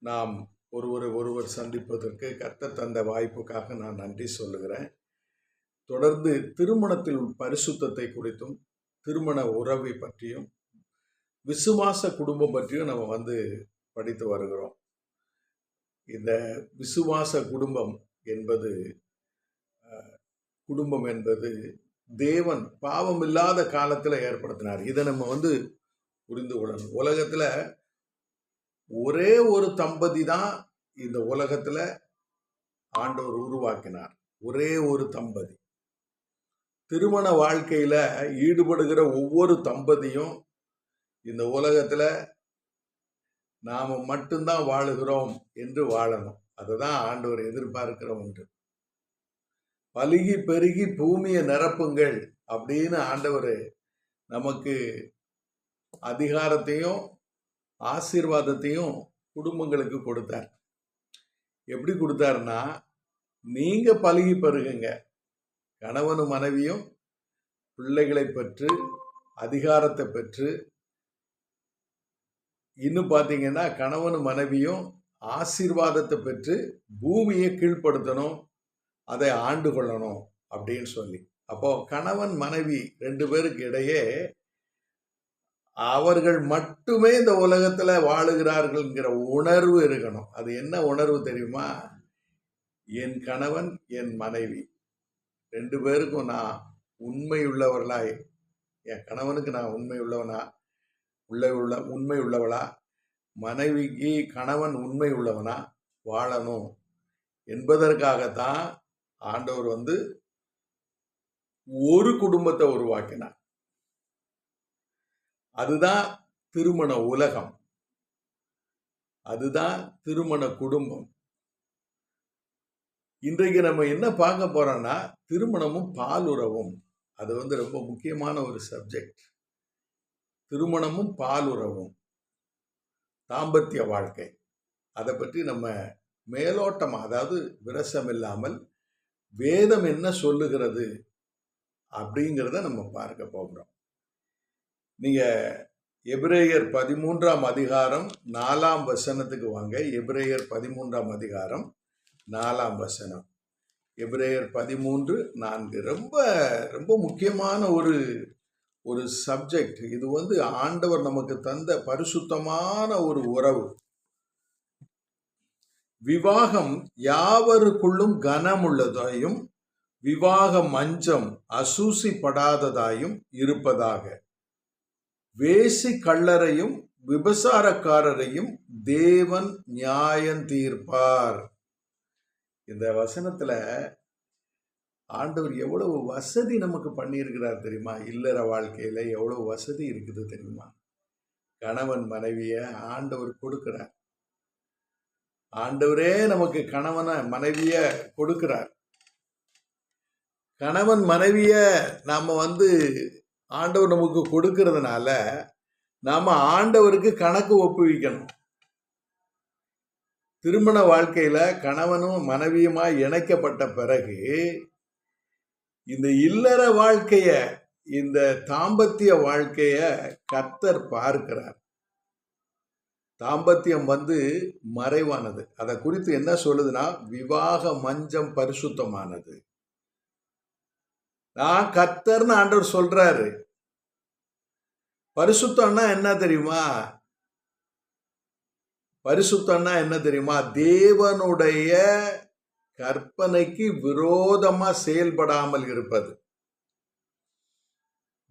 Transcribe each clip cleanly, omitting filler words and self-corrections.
நாம் ஒருவர் சந்திப்பதற்கு கர்த்தர் தந்த வாய்ப்புக்காக நான் நன்றி சொல்லுகிறேன். தொடர்ந்து திருமணத்தில் பரிசுத்தத்தை குறித்தும் திருமண உறவை பற்றியும் விசுவாச குடும்பம் பற்றியும் நம்ம படித்து வருகிறோம். இந்த விசுவாச குடும்பம் என்பது தேவன் பாவம் இல்லாத காலத்தில் ஏற்படுத்தினார். இதை நம்ம புரிந்து கொள்ளணும். உலகத்தில் ஒரே ஒரு தம்பதி தான் இந்த உலகத்துல ஆண்டவர் உருவாக்கினார். ஒரே ஒரு தம்பதி. திருமண வாழ்க்கையில ஈடுபடுகிற ஒவ்வொரு தம்பதியும் இந்த உலகத்துல நாம மட்டும்தான் வாழுகிறோம் என்று வாழணும். அதுதான் ஆண்டவர் எதிர்பார்க்கிற ஒன்று. பலுகி பெருகி பூமியை நிரப்புங்கள் அப்படின்னு ஆண்டவர் நமக்கு அதிகாரத்தையும் ஆசீர்வாதத்தையும் குடும்பங்களுக்கு கொடுத்தார். எப்படி கொடுத்தாருன்னா, நீங்க பலுகி பெருகுங்க, கணவனும் மனைவியும் பிள்ளைகளை பெற்று அதிகாரத்தை பெற்று, இன்னும் பார்த்தீங்கன்னா கணவனும் மனைவியும் ஆசீர்வாதத்தை பெற்று பூமியை கீழ்ப்படுத்தணும், அதை ஆண்டு கொள்ளணும் அப்படின்னு சொல்லி. அப்போ கணவன் மனைவி 2 பேருக்கு இடையே அவர்கள் மட்டுமே இந்த உலகத்துல வாழுகிறார்கள்ங்கிற உணர்வு இருக்கணும். அது என்ன உணர்வு தெரியுமா? என் கணவன் என் மனைவி 2 பேருக்கும் நான் உண்மை உள்ளவர்களாய், என் கணவனுக்கு நான் உண்மை உள்ளவளா, மனைவிக்கு கணவன் உண்மை உள்ளவனா வாழணும் என்பதற்காகத்தான் ஆண்டவர் ஒரு குடும்பத்தை உருவாக்கினார். அதுதான் திருமண உலகம், அதுதான் திருமண குடும்பம். இன்றைக்கு நம்ம என்ன பார்க்க போறோம்னா, திருமணமும் பாலுறவும். அது ரொம்ப முக்கியமான ஒரு சப்ஜெக்ட். திருமணமும் பாலுறவும், தாம்பத்திய வாழ்க்கை. அதை பற்றி நம்ம மேலோட்டமா, அதாவது விரசம் இல்லாமல் வேதம் என்ன சொல்லுகிறது அப்படிங்கிறத நம்ம பார்க்க போகிறோம். நீங்க எபிரேயர் 13ஆம் அதிகாரம் 4ஆம் வசனத்துக்கு வாங்க. எபிரேயர் 13ஆம் அதிகாரம் 4ஆம் வசனம். எபிரேயர் 13:4 ரொம்ப ரொம்ப முக்கியமான ஒரு சப்ஜெக்ட். இது ஆண்டவர் நமக்கு தந்த பரிசுத்தமான ஒரு உறவு. விவாகம் யாவருக்குள்ளும் கனமுள்ளதாயும் விவாக மஞ்சம் அசூசிப்படாததாயும் இருப்பதாக. வேசி கள்ளரையும் விபசாரக்காரரையும் தேவன் நியாயம் தீர்ப்பார். இந்த வசனத்துல ஆண்டவர் எவ்வளவு வசதி நமக்கு பண்ணியிருக்கிறார் தெரியுமா? இல்லற வாழ்க்கையில எவ்வளவு வசதி இருக்குது தெரியுமா? கணவன் மனைவிய ஆண்டவர் கொடுக்கிறார். ஆண்டவரே நமக்கு கணவனை மனைவிய கொடுக்கிறார். கணவன் மனைவிய நாம ஆண்டவர் நமக்கு கொடுக்கிறதுனால நாம ஆண்டவருக்கு கணக்கு ஒப்புவிக்கணும். திருமண வாழ்க்கையில கணவனும் மனைவியுமா இணைக்கப்பட்ட பிறகு இந்த இல்லற வாழ்க்கைய, இந்த தாம்பத்திய வாழ்க்கைய கர்த்தர் பார்க்கிறார். தாம்பத்தியம் மறைவானது. அதை குறித்து என்ன சொல்லுதுன்னா, விவாக மஞ்சம் பரிசுத்தமானது. நான் கர்த்தர்னு ஆண்டவர் சொல்றாரு. பரிசுத்தம்னா என்ன தெரியுமா? பரிசுத்தம்னா என்ன தெரியுமா? தேவனுடைய கற்பனைக்கு விரோதமா செயல்படாமல் இருப்பது.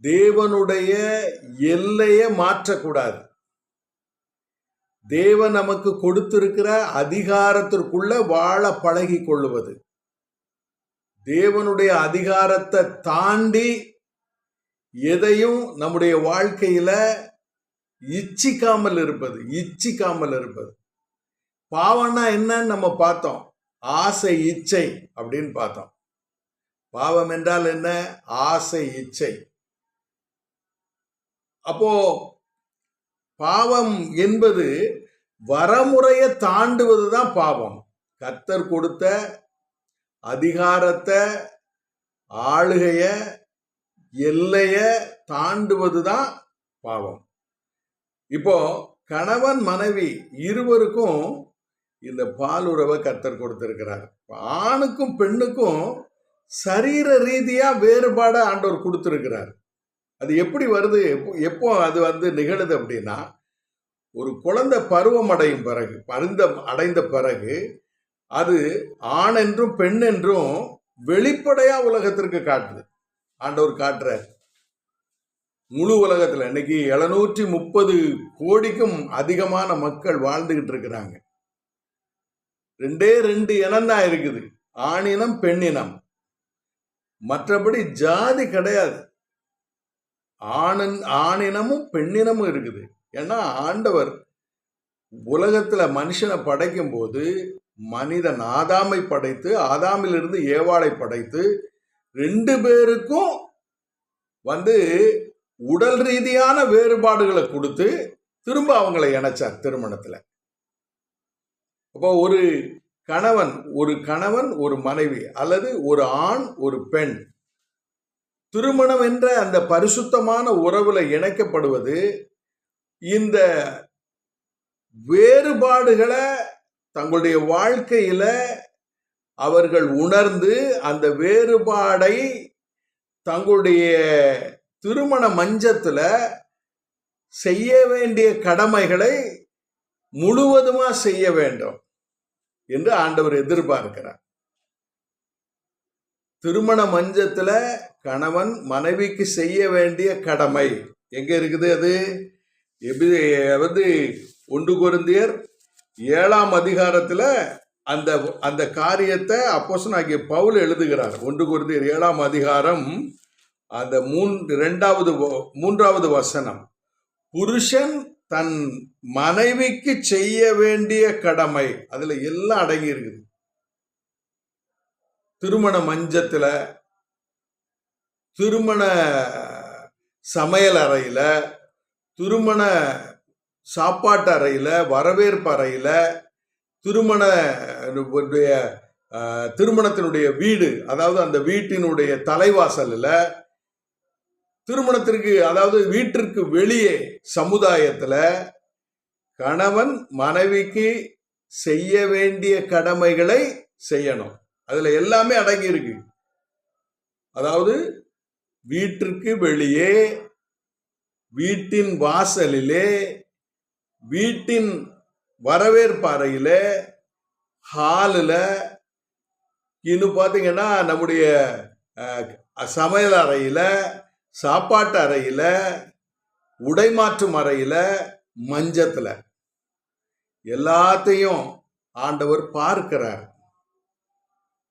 தேவனுடைய எல்லையை மாற்றக்கூடாது. தேவன் நமக்கு கொடுத்திருக்கிற அதிகாரத்திற்குள்ள வாழ பழகி கொள்ளுவது. தேவனுடைய அதிகாரத்தை தாண்டி எதையும் நம்முடைய வாழ்க்கையில இச்சிக்காமல் இருப்பது. பாவம்னா என்னன்னு நம்ம பார்த்தோம். ஆசை இச்சை அப்படின்னு பார்த்தோம். பாவம் என்றால் என்ன? ஆசை இச்சை. அப்போ பாவம் என்பது வரமுறையை தாண்டுவதுதான் பாவம். கர்த்தர் கொடுத்த அதிகாரத்தை, ஆளுகைய, எல்லைய தாண்டுவதுதான் பாவம். இப்போ கணவன் மனைவி இருவருக்கும் இந்த பாலுறவை கர்த்தர் கொடுத்திருக்கிறார். ஆணுக்கும் பெண்ணுக்கும் சரீர ரீதியா வேறுபாட ஆண்டவர் கொடுத்திருக்கிறார். அது எப்படி வருது, எப்போ அது நிகழுது அப்படின்னா, ஒரு குழந்தை பருவம் அடையும் பிறகு, அடைந்த பிறகு அது ஆண் என்றும் பெண் என்றும் வெளிப்படையா உலகத்திற்கு காட்டுது. ஆண்டவர் காட்டுறார். முழு உலகத்துல இன்னைக்கு 730 கோடிக்கும் அதிகமான மக்கள் வாழ்ந்துகிட்டு இருக்கிறாங்க. 2 இனம் தான் இருக்குது, ஆணினம் பெண்ணினம். மற்றபடி ஜாதி கிடையாது. ஆணினமும் பெண்ணினமும் இருக்குது. ஏன்னா ஆண்டவர் உலகத்துல மனுஷனை படைக்கும் போது மனிதன் ஆதாமை படைத்து, ஆதாமிலிருந்து ஏவாளை படைத்து 2 பேருக்கும் உடல் ரீதியான வேறுபாடுகளை கொடுத்து திரும்ப அவங்களை இணைச்சார் திருமணத்துல. அப்போ ஒரு கணவன் ஒரு மனைவி அல்லது ஒரு ஆண் ஒரு பெண் திருமணம் என்ற அந்த பரிசுத்தமான உறவுல இணைக்கப்படுவது இந்த வேறுபாடுகளை தங்களுடைய வாழ்க்கையில அவர்கள் உணர்ந்து அந்த வேறுபாடை தங்களுடைய திருமண மஞ்சத்துல செய்ய வேண்டிய கடமைகளை முழுவதுமா செய்ய வேண்டும் என்று ஆண்டவர் எதிர்பார்க்கிறார். திருமண மஞ்சத்துல கணவன் மனைவிக்கு செய்ய வேண்டிய கடமை எங்க இருக்குது? அது 1 கொரிந்தியர் 7ஆம் அதிகாரத்துல அந்த காரியத்தை அப்போஸ்தலனாகிய பவுல் எழுதுகிறார். 1 கொரிந்தியர் 7ஆம் அதிகாரம் அந்த 3வது வசனம். புருஷன் தன் மனைவிக்கு செய்ய வேண்டிய கடமை, அதுல எல்லாம் அடங்கி இருக்குது. திருமண மஞ்சத்துல, திருமண சமையல் அறையில, திருமண சாப்பாட்டு அறையில, வரவேற்பு அறையில, திருமணத்தினுடைய வீடு, அதாவது அந்த வீட்டினுடைய தலைவாசல்ல, திருமணத்திற்கு அதாவது வீட்டிற்கு வெளியே சமுதாயத்துல கணவன் மனைவிக்கு செய்ய வேண்டிய கடமைகளை செய்யணும். அதுல எல்லாமே அடங்கி இருக்கு. அதாவது வீட்டிற்கு வெளியே, வீட்டின் வாசலிலே, வீட்டின் வரவேற்பு அறையில, ஹாலில், இன்னும் பார்த்தீங்கன்னா நம்முடைய சமையல் அறையில, சாப்பாட்டு அறையில, உடை மாற்றும் அறையில, மஞ்சத்துல எல்லாத்தையும் ஆண்டவர் பார்க்கிறார்.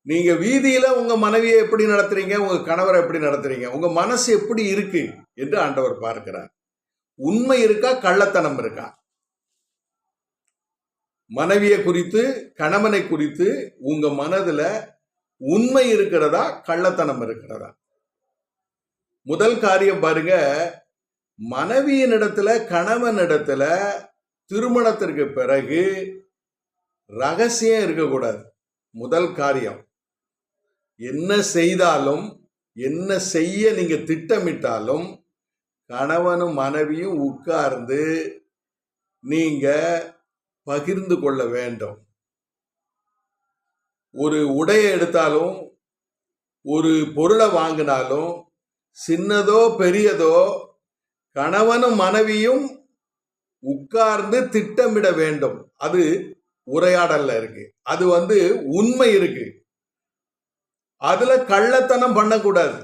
நீங்க வீதியில உங்க மனைவியை எப்படி நடத்துறீங்க, உங்க கணவரை எப்படி நடத்துறீங்க, உங்க மனசு எப்படி இருக்கு என்று ஆண்டவர் பார்க்கிறார். உண்மை இருக்கா, கள்ளத்தனம் இருக்கா? மனைவியை குறித்து, கணவனை குறித்து உங்க மனதுல உண்மை இருக்கிறதா, கள்ளத்தனம் இருக்கிறதா? முதல் காரியம் பாருங்க, மனைவியின் இடத்துல கணவன் இடத்துல திருமணத்திற்கு பிறகு ரகசியம் இருக்கக்கூடாது. முதல் காரியம், என்ன செய்தாலும், என்ன செய்ய நீங்க திட்டமிட்டாலும் கணவனும் மனைவியும் உட்கார்ந்து நீங்க பகிர்ந்து கொள்ள வேண்டும். ஒரு உடையை எடுத்தாலும், ஒரு பொருளை வாங்கினாலும், சின்னதோ பெரியதோ கணவனும் மனைவியும் உட்கார்ந்து திட்டமிட வேண்டும். அது உரையாடல்ல இருக்கு. அது உண்மை இருக்கு. அதுல கள்ளத்தனம் பண்ணக்கூடாது.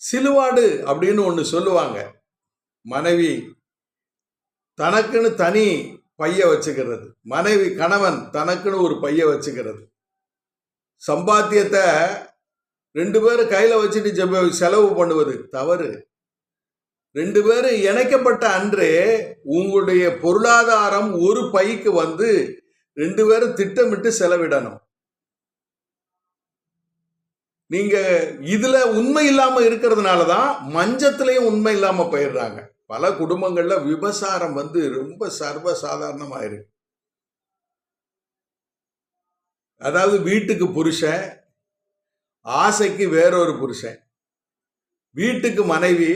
சிலுவாடு அப்படின்னு ஒண்ணு சொல்லுவாங்க. மனைவி தனக்குன்னு தனி பைய வச்சுக்கிறது, கணவன் தனக்குன்னு ஒரு பைய வச்சுக்கிறது. சம்பாத்தியத்தை 2 பேரும் கையில வச்சுட்டு செலவு பண்ணுவது தவறு. 2 பேரும் இணைக்கப்பட்ட அன்றே உங்களுடைய பொருளாதாரம் ஒரு பைக்கு 2 பேரும் திட்டமிட்டு செலவிடணும். நீங்க இதுல உண்மை இல்லாம இருக்கிறதுனாலதான் மஞ்சத்திலையும் உண்மை இல்லாம போயிடுறாங்க. பல குடும்பங்கள்ல விபசாரம் ரொம்ப சர்வசாதாரணமா இருக்கு. அதாவது வீட்டுக்கு புருஷன், ஆசைக்கு வேறொரு புருஷன், வீட்டுக்கு மனைவி,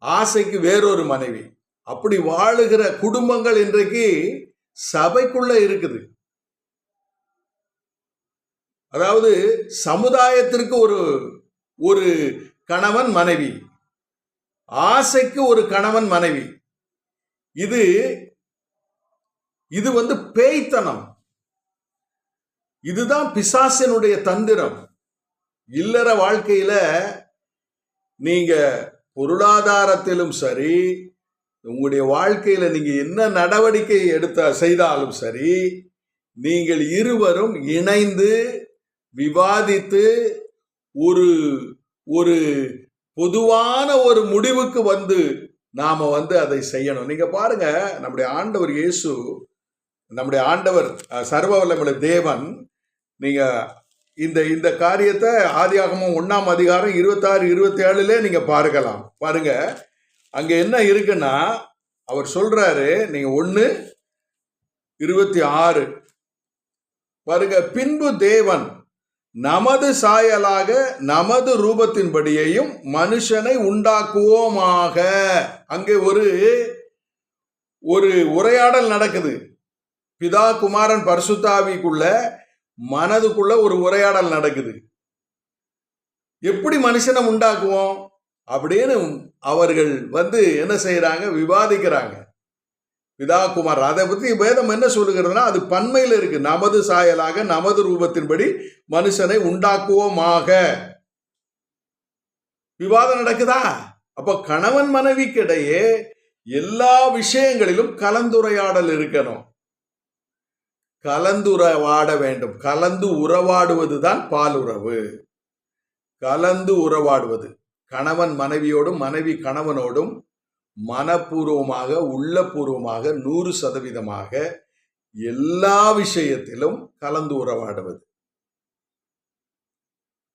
ஆசைக்கு வேறொரு மனைவி, அப்படி வாழுகிற குடும்பங்கள் இன்றைக்கு சபைக்குள்ள இருக்குது. அதாவது சமுதாயத்திற்கு ஒரு ஒரு கணவன் மனைவி, ஆசைக்கு ஒரு கணவன் மனைவி. இது இது பேய்த்தனம். இதுதான் பிசாசினுடைய தந்திரம். இல்லற வாழ்க்கையில நீங்க பொருளாதாரத்திலும் சரி, உங்களுடைய வாழ்க்கையில நீங்க என்ன நடவடிக்கை செய்தாலும் சரி, நீங்கள் இருவரும் இணைந்து விவாதித்து ஒரு ஒரு பொதுவான ஒரு முடிவுக்கு நாம அதை செய்யணும். நீங்க பாருங்க, நம்முடைய ஆண்டவர் இயேசு, நம்முடைய ஆண்டவர் சர்வ வல்லமையுள்ள தேவன், நீங்க இந்த காரியத்தை ஆதியாகமம் 1ஆம் அதிகாரம் 26, 27 நீங்க பார்க்கலாம். பாருங்க, அங்க என்ன இருக்குன்னா, அவர் சொல்றாரு, நீங்க 1:26 பாருங்க. பின்பு தேவன் நமது சாயலாக நமது ரூபத்தின்படியையும் மனுஷனை உண்டாக்குவோமாக. அங்கே ஒரு உரையாடல் நடக்குது. பிதா, குமாரன், பரிசுத்தாவிக்குள்ள மனதுக்குள்ள ஒரு உரையாடல் நடக்குது. எப்படி மனுஷனை உண்டாக்குவோம் அப்படின்னு அவர்கள் என்ன செய்யறாங்க, விவாதிக்கிறாங்க. பிதா, குமார், அதை பத்தி வேதம் என்ன சொல்லுகிறதுனா, அது பன்மையில இருக்கு. நமது சாயலாக நமது ரூபத்தின்படி மனுஷனை உண்டாக்குவோமாக. விவாதம் நடக்குதா? அப்ப கணவன் மனைவிக்கிடையே எல்லா விஷயங்களிலும் கலந்துரையாடல் இருக்கணும். கலந்துரையாட வேண்டும். கலந்து உறவாடுவதுதான் பாலுறவு. கலந்து உறவாடுவது, கணவன் மனைவியோடும் மனைவி கணவனோடும் மனப்பூர்வமாக, உள்ளபூர்வமாக, 100% எல்லா விஷயத்திலும் கலந்து உறவாடுவது.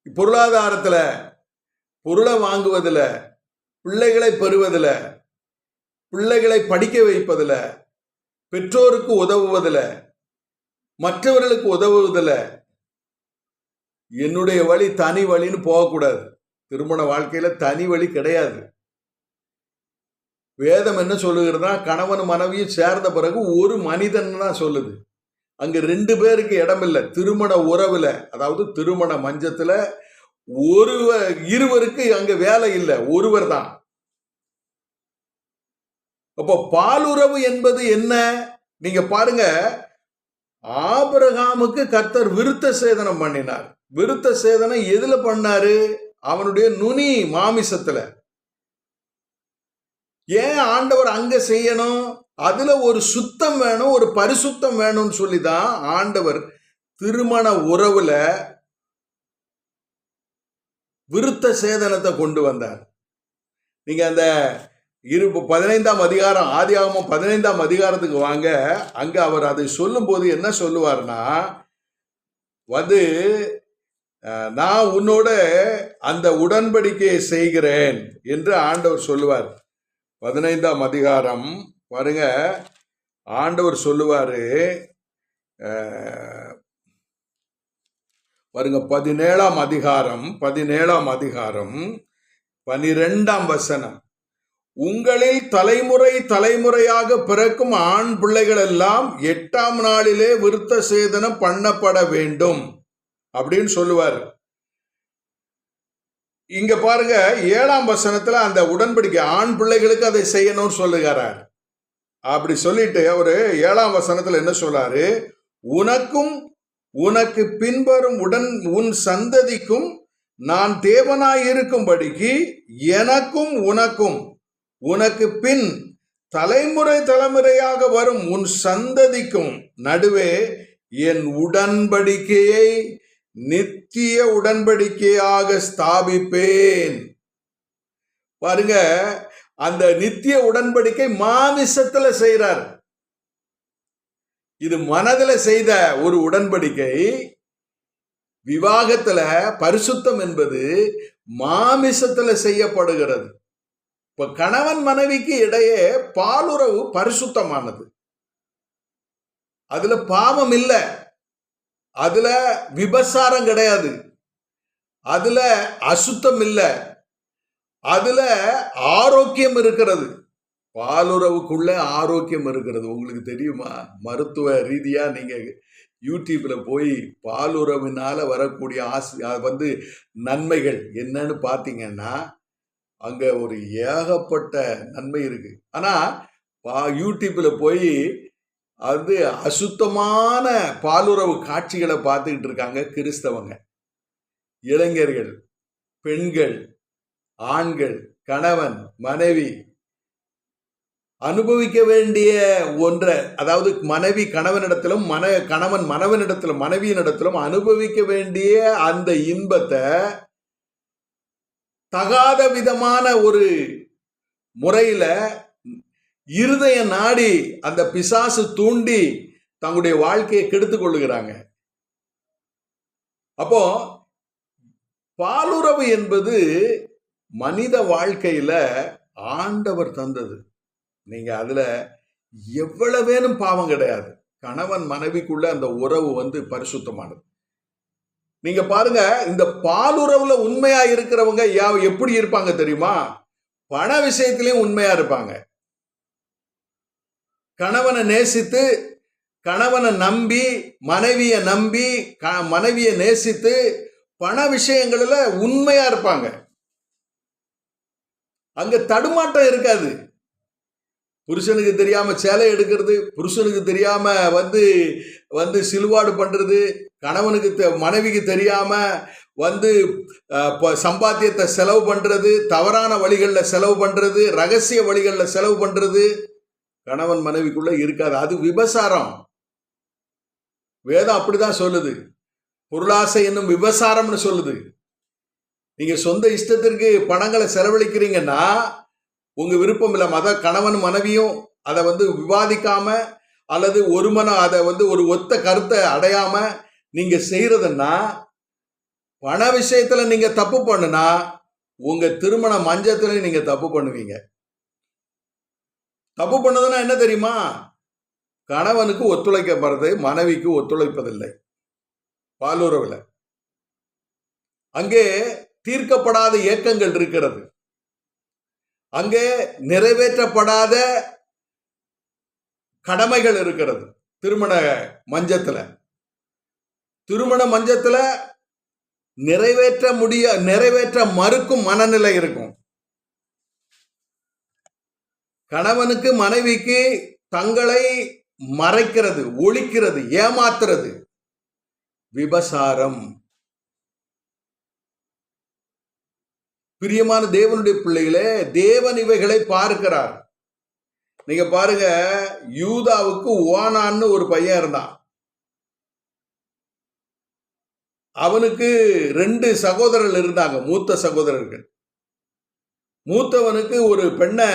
பொருளாதாரத்துல, பொருளை வாங்குவதில், பிள்ளைகளை பெறுவதில், பிள்ளைகளை படிக்க வைப்பதில், பெற்றோருக்கு உதவுவதில், மற்றவர்களுக்கு உதவுவதில் என்னுடைய வழி தனி வழின்னு போகக்கூடாது. திருமண வாழ்க்கையில தனி வழி கிடையாது. வேதம் என்ன சொல்லுகிறதா, கணவன் மனைவியும் சேர்ந்த பிறகு ஒரு மனிதன் தான் சொல்லுது. அங்க 2 பேருக்கு இடம் இல்லை. திருமண உறவுல, அதாவது திருமண மஞ்சத்துல இருவருக்கு அங்க வேலை இல்லை, ஒருவர் தான். அப்போ பாலுறவு என்பது என்ன? நீங்க பாருங்க, ஆபிரகாமுக்கு கர்த்தர் விருத்த சேதனம் பண்ணினார். விருத்த சேதனம் எதுல பண்ணாரு? அவனுடைய நுனி மாமிசத்துல. ஏன் ஆண்டவர் அங்க செய்யணும்? அதுல ஒரு சுத்தம் வேணும், ஒரு பரிசுத்தம் வேணும்னு சொல்லிதான் ஆண்டவர் திருமண உறவுல விருத்த சேதனத்தை கொண்டு வந்தார். நீங்க அந்த 15ஆம் அதிகாரம், ஆதியாகமம் 15ஆம் அதிகாரத்துக்கு வாங்க. அங்க அவர் அதை சொல்லும் போது என்ன சொல்லுவார்னா, நான் உன்னோட அந்த உடன்படிக்கையை செய்கிறேன் என்று ஆண்டவர் சொல்லுவார். 15ஆம் அதிகாரம் பாருங்க, ஆண்டவர் சொல்லுவாரு பாருங்க, 17ஆம் அதிகாரம் 12ஆம் வசனம். உங்களில் தலைமுறை தலைமுறையாக பிறக்கும் ஆண் பிள்ளைகள் எல்லாம் 8ஆம் நாளிலே விருத்த சேதனம் பண்ணப்பட வேண்டும் அப்படின்னு சொல்லுவார். இங்க பாருங்க, 7ஆம் வசனத்துல அந்த உடன்படிக்கை ஆண் பிள்ளைகளுக்கு அதை செய்யணும்னு சொல்லுகிறார். அப்படி சொல்லிட்டு ஒரு 7ஆம் வசனத்துல என்ன சொல்றாரு, உனக்கும் உனக்கு பின்வரும் உன் சந்ததிக்கும் நான் தேவனாய் இருக்கும்படிக்கு எனக்கும் உனக்கும் உனக்கு பின் தலைமுறை தலைமுறையாக வரும் உன் சந்ததிக்கும் நடுவே என் உடன்படிக்கையை நித்திய உடன்படிக்கையாக ஸ்தாபிப்பேன். பாருங்க, அந்த நித்திய உடன்படிக்கை மாமிசத்துல செய்றார். இது மனதில் செய்த ஒரு உடன்படிக்கை. விவாகத்துல பரிசுத்தம் என்பது மாமிசத்துல செய்யப்படுகிறது. இப்ப கணவன் மனைவிக்கு இடையே பாலுறவு பரிசுத்தமானது. அதுல பாவம் இல்லை, அதுல விபசாரம் கிடையாது, அதுல அசுத்தம் இல்லை, அதுல ஆரோக்கியம் இருக்கிறது. பாலுறவுக்குள்ள ஆரோக்கியம் இருக்கிறது. உங்களுக்கு தெரியுமா? மருத்துவ ரீதியா நீங்க யூடியூப்ல போய் பாலுறவினால வரக்கூடிய நன்மைகள் என்னன்னு பார்த்தீங்கன்னா, அங்க ஒரு ஏகப்பட்ட நன்மை இருக்கு. ஆனா யூடியூப்ல போய் அது அசுத்தமான பாலுறவு காட்சிகளை பார்த்துக்கிட்டு இருக்காங்க கிறிஸ்தவங்க. இளைஞர்கள், பெண்கள், ஆண்கள், கணவன், மனைவி அனுபவிக்க வேண்டிய ஒன்றை, அதாவது மனைவி கணவனிடத்திலும் கணவன் மனைவனிடத்திலும் மனைவியினிடத்திலும் அனுபவிக்க வேண்டிய அந்த இன்பத்தை தகாத விதமான ஒரு முறையில இருதய நாடி அந்த பிசாசு தூண்டி தங்களுடைய வாழ்க்கையை கெடுத்துக் கொள்ளுகிறாங்க. அப்போ பாலுறவு என்பது மனித வாழ்க்கையில ஆண்டவர் தந்தது. நீங்க அதுல எவ்வளவேனும் பாவம் கிடையாது. கணவன் மனைவிக்குள்ள அந்த உறவு பரிசுத்தமானது. நீங்க பாருங்க, இந்த பாலுறவுல உண்மையா இருக்கிறவங்க எப்படி இருப்பாங்க தெரியுமா? பண விஷயத்திலையும் உண்மையா இருப்பாங்க. கணவனை நேசித்து, கணவனை நம்பி, மனைவியை நம்பி, மனைவியை நேசித்து பண விஷயங்கள்ல உண்மையா இருப்பாங்க. அங்க தடுமாட்டம் இருக்காது. புருஷனுக்கு தெரியாம சேலை எடுக்கிறது, புருஷனுக்கு தெரியாம சிலுவாடு பண்றது, கணவனுக்கு மனைவிக்கு தெரியாம சம்பாத்தியத்தை செலவு பண்றது, தவறான வழிகளில் செலவு பண்றது, ரகசிய வழிகளில் செலவு பண்றது கணவன் மனைவிக்குள்ள இருக்காது. அது விபசாரம். வேதம் அப்படிதான் சொல்லுது. பொருளாசை என்னும் விபசாரம்னு சொல்லுது. நீங்க சொந்த இஷ்டத்திற்கு பணங்களை செலவழிக்கிறீங்கன்னா உங்க விருப்பம் இல்லை. கணவன் மனைவியும் அதை விவாதிக்காம அல்லது அதை ஒரு ஒத்த கருத்தை அடையாம நீங்க செய்யறதுன்னா, பண விஷயத்துல நீங்க தப்பு பண்ணுனா உங்க திருமண மஞ்சத்துல நீங்க தப்பு பண்ணுவீங்க. தப்பு பண்ணதுன்னா என்ன தெரியுமா? கணவனுக்கு ஒத்துழைக்கப்படுறது, மனைவிக்கு ஒத்துழைப்பதில்லை. பாலுறவுல அங்கே தீர்க்கப்படாத ஏக்கங்கள் இருக்கிறது. அங்கே நிறைவேற்றப்படாத கடமைகள் இருக்கிறது. திருமண மஞ்சத்துல நிறைவேற்ற மறுக்கும் மனநிலை இருக்கும். கணவனுக்கு மனைவிக்கு தங்களை மறைக்கிறது, ஒளிக்கிறது, ஏமாத்துறது விபசாரம். பிரியமான தேவனுடைய பிள்ளைகளே, தேவன் இவைகளை பார்க்கிறார். நீங்க பாருங்க, யூதாவுக்கு ஓனான்னு ஒரு பையன் இருந்தான். அவனுக்கு 2 சகோதரர்கள் இருந்தாங்க, மூத்த சகோதரர்கள். மூத்தவனுக்கு ஒரு பெண்ணை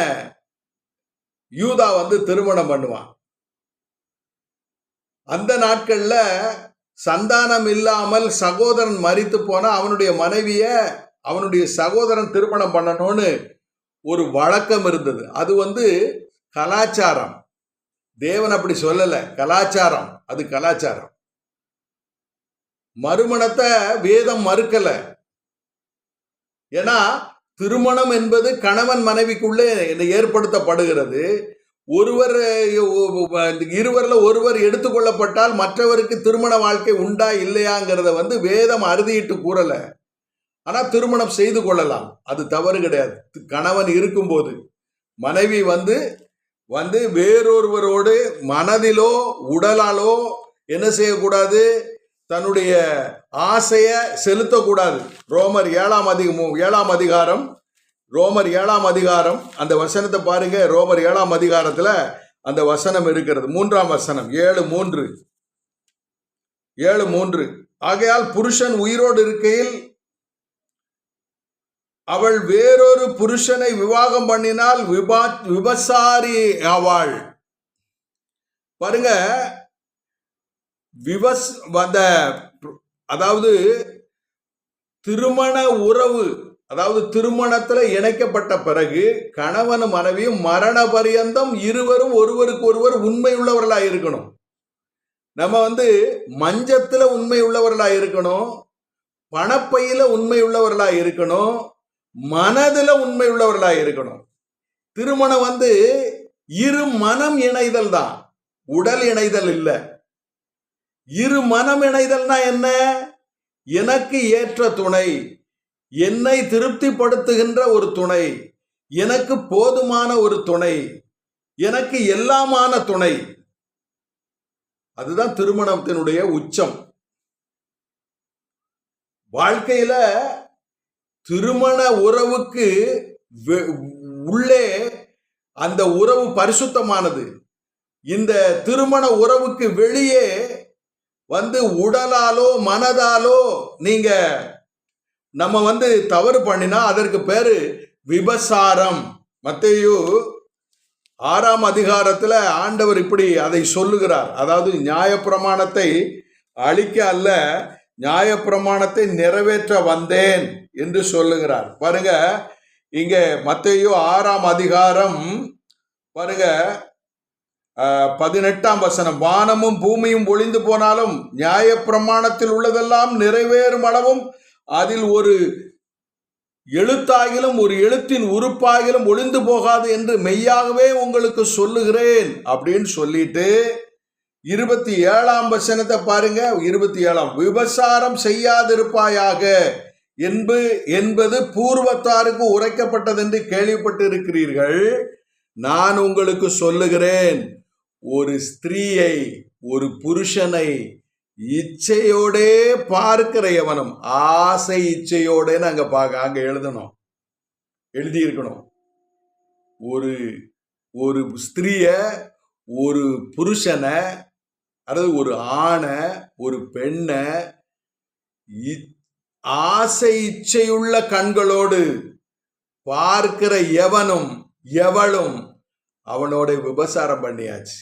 யூதா திருமணம் பண்ணுவான். அந்த நாட்கள்ல சந்தானம் இல்லாமல் சகோதரன் மரித்து போனா அவனுடைய மனைவிய அவனுடைய சகோதரன் திருமணம் பண்ணணும்னு ஒரு வழக்கம் இருந்தது. அது கலாச்சாரம். தேவன் அப்படி சொல்லல, கலாச்சாரம். அது கலாச்சாரம். மறுமணத்தை வேதம் மறுக்கல. ஏன்னா திருமணம் என்பது கணவன் மனைவிக்குள்ளே ஏற்படுத்தப்படுகிறது. இருவர்ல ஒருவர் எடுத்துக்கொள்ளப்பட்டால் மற்றவருக்கு திருமண வாழ்க்கை உண்டா இல்லையாங்கிறத வேதம் அறுதியிட்டு கூறல. ஆனா திருமணம் செய்து கொள்ளலாம், அது தவறு கிடையாது. கணவன் இருக்கும்போது மனைவி வேறொருவரோடு மனதிலோ உடலாலோ என்ன செய்யக்கூடாது? தன்னுடைய ஆசைய செலுத்தக்கூடாது. ரோமர் 7ஆம் அதிகாரம் அந்த வசனத்தை பாருங்க. ரோமர் 7ஆம் அதிகாரத்துல அந்த வசனம் இருக்கிறது. 3ஆம் வசனம் 7:3. ஆகையால் புருஷன் உயிரோடு இருக்கையில் அவள் வேறொரு புருஷனை விவாகம் பண்ணினால் விபசாரி ஆவாள். பாருங்க, அதாவது திருமண உறவு, அதாவது திருமணத்துல இணைக்கப்பட்ட பிறகு கணவன் மனைவியும் மரண பரியந்தம் இருவரும் ஒருவருக்கு ஒருவர் உண்மை உள்ளவர்களா இருக்கணும். நம்ம மஞ்சத்துல உண்மை உள்ளவர்களா இருக்கணும், பணப்பையில உண்மை உள்ளவர்களா இருக்கணும், மனதுல உண்மை உள்ளவர்களா இருக்கணும். திருமணம் இரு மனம் இணைதல் தான், உடல் இணைதல் இல்ல. இரு மனம் இணைதல்னா என்ன? எனக்கு ஏற்ற துணை, என்னை திருப்திப்படுத்துகின்ற ஒரு துணை, எனக்கு போதுமான ஒரு துணை, எனக்கு எல்லாமான துணை. அதுதான் திருமணத்தினுடைய உச்சம். வாழ்க்கையில திருமண உறவுக்கு உள்ளே அந்த உறவு பரிசுத்தமானது. இந்த திருமண உறவுக்கு வெளியே உடலாலோ மனதாலோ நீங்க நம்ம தவறு பண்ணினா அதற்கு பேரு விபசாரம். மத்தேயு 6ஆம் அதிகாரத்துல ஆண்டவர் இப்படி அதை சொல்லுகிறார். அதாவது நியாயப்பிரமாணத்தை அழிக்க அல்ல, நியாயப்பிரமாணத்தை நிறைவேற்ற வந்தேன் என்று சொல்லுகிறார். பாருங்க, இங்க மத்தேயு 6ஆம் அதிகாரம் பாருங்க 18ஆம் வசனம். வானமும் பூமியும் ஒளிந்து போனாலும் நியாயப்பிரமாணத்தில் உள்ளதெல்லாம் நிறைவேறும் அளவும் அதில் ஒரு எழுத்தாகிலும் ஒரு எழுத்தின் உறுப்பாகிலும் ஒளிந்து போகாது என்று மெய்யாகவே உங்களுக்கு சொல்லுகிறேன் அப்படின்னு சொல்லிட்டு 27ஆம் வசனத்தை பாருங்க. 27ஆம், விபசாரம் செய்யாதிருப்பாயாக என்பது பூர்வத்தாருக்கு உரைக்கப்பட்டது என்று கேள்விப்பட்டு இருக்கிறீர்கள். நான் உங்களுக்கு சொல்லுகிறேன், ஒரு ஸ்திரீயை ஒரு புருஷனை இச்சையோடே பார்க்கிற எவனும், ஆசை இச்சையோடேன்னு அங்க எழுதணும், எழுதியிருக்கணும். ஒரு ஸ்திரீய ஒரு புருஷனை, அதாவது ஒரு ஆணை ஒரு பெண்ணை ஆசை இச்சையுள்ள கண்களோடு பார்க்கிற எவனும் எவளும் அவனோட விபசாரம் பண்ணியாச்சு.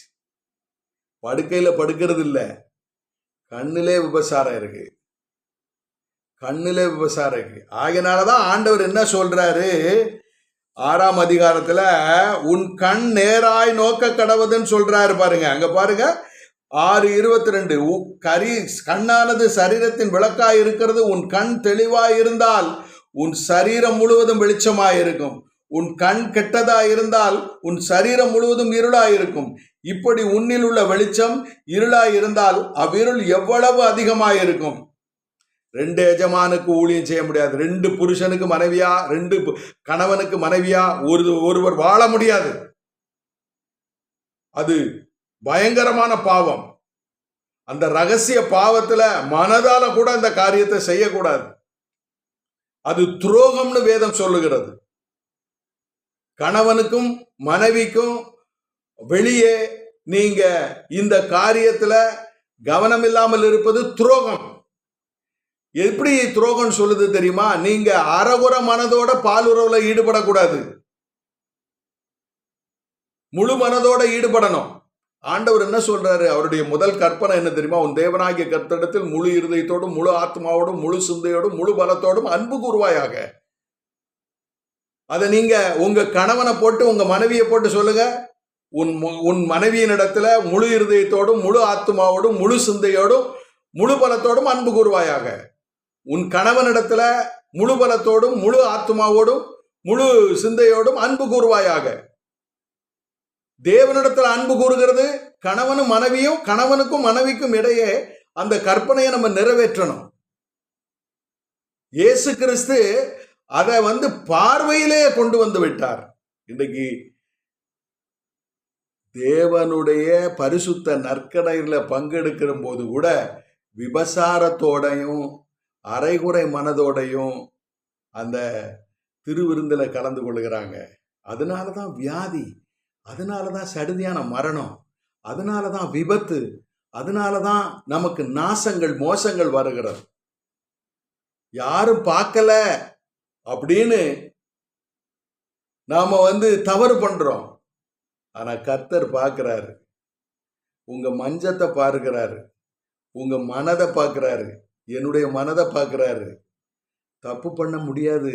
படுக்கையில படுக்கிறது இல்ல, கண்ணிலே விபசாரம் இருக்கு, கண்ணிலே விபசாரம் இருக்கு. ஆகையினாலதான் ஆண்டவர் என்ன சொல்றாரு 6ஆம் அதிகாரத்துல, உன் கண் நேராய் நோக்க கடவுதுன்னு சொல்றாரு. பாருங்க, அங்க பாருங்க 6:22, கண்ணானது சரீரத்தின் விளக்காய் இருக்கிறது. உன் கண் தெளிவாய் இருந்தால் உன் சரீரம் முழுவதும் வெளிச்சமாய் இருக்கும். உன் கண் கெட்டதாய் இருந்தால் உன் சரீரம் முழுவதும் இருளாய் இருக்கும். இப்படி உன்னில் உள்ள வெளிச்சம் இருளாய் இருந்தால் அவ்விருள் எவ்வளவு அதிகமாய் இருக்கும். 2 எஜமானுக்கு ஊழியம் செய்ய முடியாது. 2 புருஷனுக்கு மனைவியா, 2 கணவனுக்கு மனைவியா ஒருவர் வாழ முடியாது. அது பயங்கரமான பாவம். அந்த ரகசிய பாவத்துல மனதால கூட அந்த காரியத்தை செய்யக்கூடாது. அது துரோகம்னு வேதம் சொல்லுகிறது. கணவனுக்கும் மனைவிக்கும் வெளியே நீங்க இந்த காரியத்துல கவனம் இல்லாமல் இருப்பது துரோகம். எப்படி துரோகம் சொல்லுது தெரியுமா? நீங்க அறகுற மனதோட பாலுறவுல ஈடுபடக்கூடாது, முழு மனதோட ஈடுபடணும். ஆண்டவர் என்ன சொல்றாரு? அவருடைய முதல் கற்பனை என்ன தெரியுமா? உன் தேவனாகிய கர்த்தரிடத்தில் முழு இருதயத்தோடும் முழு ஆத்மாவோடும் முழு சிந்தையோடும் முழு பலத்தோடும் அன்பு கூர்வாயாக. அதை நீங்க உங்க கணவனை போட்டு உங்க மனைவியை போட்டு சொல்லுங்க, உன் மனைவியின் இடத்துல முழு இருதயத்தோடும் முழு ஆத்மாவோடும் முழு சிந்தையோடும் முழு பலத்தோடும் அன்பு கூர்வாயாக. உன் கணவனிடத்துல முழு பலத்தோடும் முழு ஆத்மாவோடும் முழு சிந்தையோடும் அன்பு கூர்வாயாக. தேவனிடத்துல அன்பு கூறுகிறது கணவனும் மனைவியும், கணவனுக்கும் மனைவிக்கும் இடையே அந்த கற்பனையை நம்ம நிறைவேற்றணும். இயேசு கிறிஸ்து அதை பார்வையிலே கொண்டு வந்து விட்டார். இன்றைக்கு தேவனுடைய பரிசுத்த நற்கடையில பங்கெடுக்கிற போது கூட விபசாரத்தோடையும் அரைகுறை மனதோடையும் அந்த திருவிருந்துல கலந்து கொள்ளுகிறாங்க. அதனாலதான் வியாதி, அதனாலதான் சடுதியான மரணம், அதனாலதான் விபத்து, அதனாலதான் நமக்கு நாசங்கள் மோசங்கள் வருகிறது. யாரும் பார்க்கல அப்படின்னு நாம தவறு பண்றோம். ஆனா கர்த்தர் பார்க்கிறாரு. உங்க மஞ்சத்தை பார்க்கிறாரு, உங்க மனதை பார்க்கிறாரு, என்னுடைய மனதை பார்க்கிறாரு. தப்பு பண்ண முடியாது,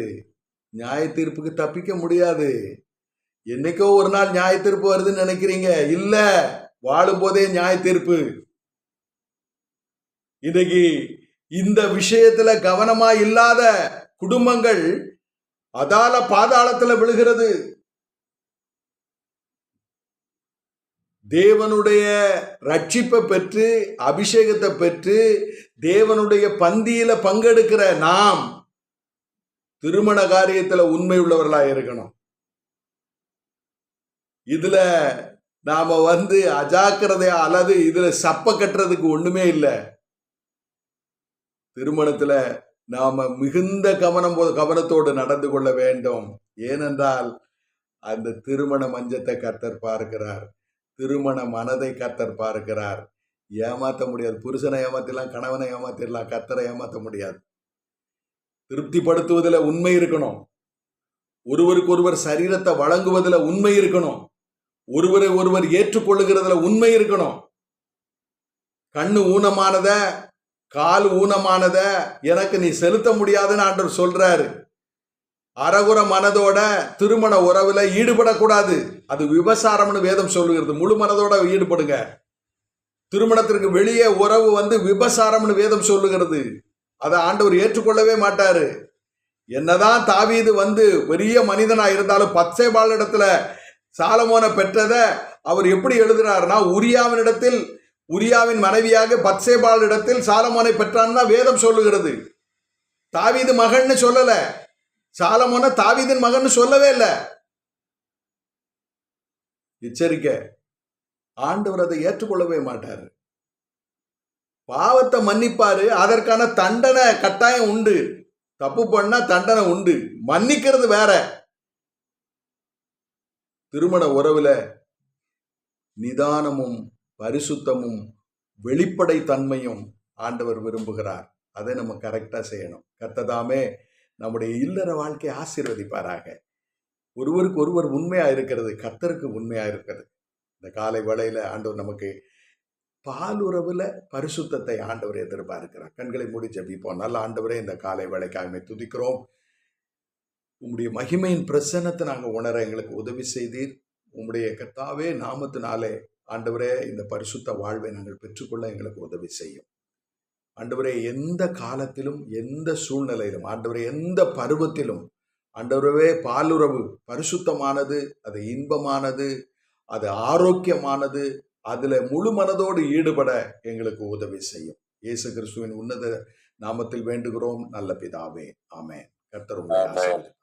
நியாய தீர்ப்புக்கு தப்பிக்க முடியாது. என்னைக்கோ ஒரு நாள் நியாய தீர்ப்பு வருதுன்னு நினைக்கிறீங்க, இல்ல, வாழும் போதே நியாய தீர்ப்பு. இன்னைக்கு இந்த விஷயத்துல கவனமா இல்லாத குடும்பங்கள் அதால பாதாளத்துல விழுகிறது. தேவனுடைய ரட்சிப்பை பெற்று அபிஷேகத்தை பெற்று தேவனுடைய பந்தியில பங்கெடுக்கிற நாம் திருமண காரியத்துல உண்மை உள்ளவர்களா இருக்கணும். இதுல நாம அஜாக்கிரதையா அல்லது இதுல சப்ப கட்டுறதுக்கு ஒண்ணுமே இல்லை. திருமணத்துல நாம மிகுந்த கவனத்தோடு நடந்து கொள்ள வேண்டும். ஏனென்றால் அந்த திருமண மஞ்சத்தை கர்த்தர் பார்க்கிறார், திருமண மனதை கர்த்தர் பார்க்கிறார். ஏமாத்த முடியாது. புருஷனை ஏமாத்திடலாம், கணவனை ஏமாத்திடலாம், கர்த்தரை ஏமாத்த முடியாது. திருப்திப்படுத்துவதில் உண்மை இருக்கணும். ஒருவருக்கு ஒருவர் சரீரத்தை வழங்குவதில் உண்மை இருக்கணும். ஒருவரை ஒருவர் ஏற்றுக்கொள்ளுகிறதுல உண்மை இருக்கணும். கண்ணு ஊனமானத, கால் ஊனமானத எனக்கு நீ செலுத்த முடியாதுன்னு ஆண்டவர் சொல்றாரு. அரகுர மனதோட திருமண உறவுல ஈடுபடக்கூடாது. அது விபசாரம்னு வேதம் சொல்லுகிறது. முழு மனதோட ஈடுபடுங்க. திருமணத்திற்கு வெளியே உறவு விபசாரம்னு வேதம் சொல்லுகிறது. அதை ஆண்டவர் ஏற்றுக்கொள்ளவே மாட்டாரு. என்னதான் தாவீது பெரிய மனிதனா இருந்தாலும் பத்சேபாள் இடத்துல சாலமோனை பெற்றத அவர் எப்படி எழுதுறாருன்னா, உரியாவின் மனைவியாக பத்சேபாள் இடத்தில் சாலமோனை பெற்றான்னு வேதம் சொல்லுகிறது. தாவீது மகன்னு சொல்லல, சாலமோனை தாவீதின் மகன்னு சொல்லவே இல்லை. எச்சரிக்கை, ஆண்டவர் அதை ஏற்றுக்கொள்ளவே மாட்டாரு. பாவத்தை மன்னிப்பாரு, அதற்கான தண்டனை கட்டாயம் உண்டு. தப்பு பண்ணா தண்டனை உண்டு, மன்னிக்கிறது வேற. திருமண உறவுல நிதானமும் பரிசுத்தமும் வெளிப்படை தன்மையும் ஆண்டவர் விரும்புகிறார். அதை நம்ம கரெக்டா செய்யணும். கர்த்ததாமே நம்முடைய இல்லற வாழ்க்கையை ஆசீர்வதிப்பாராக. ஒருவருக்கு ஒருவர் உண்மையா இருக்கிறது கர்த்தருக்கு உண்மையா இருக்கிறது. இந்த காலை வேளையில ஆண்டவர் நமக்கு பாலுறவுல பரிசுத்தத்தை ஆண்டவர் எதிர்பார்க்கிறார். கண்களை மூடி ஜெபிப்போம். நல்ல ஆண்டவரே, இந்த காலை வேளைக்காக துதிக்கிறோம். உம்முடைய மகிமையின் பிரசன்னத்தை நாங்கள் உணர எங்களுக்கு உதவி செய்தீர். உம்முடைய கர்த்தாவே நாமத்தினாலே ஆண்டவரே இந்த பரிசுத்த வாழ்வை நாங்கள் பெற்றுக்கொள்ள எங்களுக்கு உதவி செய்யும். ஆண்டவரே, எந்த காலத்திலும் எந்த சூழ்நிலையிலும் ஆண்டவரே எந்த பருவத்திலும் ஆண்டவரே பாலுறவு பரிசுத்தமானது, அது இன்பமானது, அது ஆரோக்கியமானது. அதுல முழு மனதோடு ஈடுபட எங்களுக்கு உதவி செய்யும். இயேசு கிறிஸ்துவின் உன்னத நாமத்தில் வேண்டுகிறோம் நல்ல பிதாவே, ஆமென். கர்த்தர் உங்களை ஆசீர்வதிப்பார்.